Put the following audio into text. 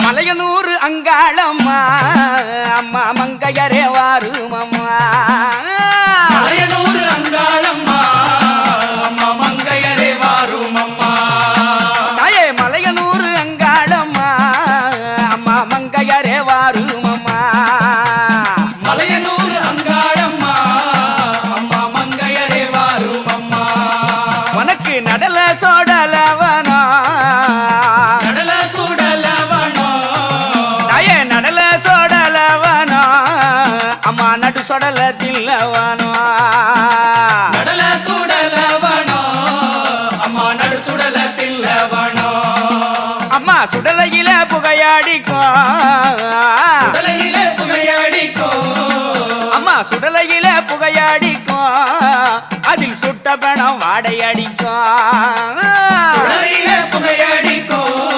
மலையனூர் அங்காளம்மா அம்மா மங்கையரே வாருமம்மா மலையனூர் அங்காளம்மா அம்மா மங்கையரே வாருமம்மா தாயே மலையனூர் அங்காளம்மா அம்மா மங்கையரே வாருமம்மா மலையனூர் அங்காளம்மா அம்மா மங்கையரே வாருமம்மா உனக்கு நடல சோடலவனோ கடல சுடலவனோ தாயே நடல சோடலவனோ அம்மா நடு சொடல தில்லவனோ கடல சுடலவனோ அம்மா நடு சுடல தில்லவனோ அம்மா சுடலையில புகையாடிக்கும் சுடலையிலே புகையடிக்கும் அம்மா சுடலையில புகையாடிக்கும் அதில் சுட்ட பணம் வாடை அடிக்கும் சுடலையிலே புகையடிக்கும்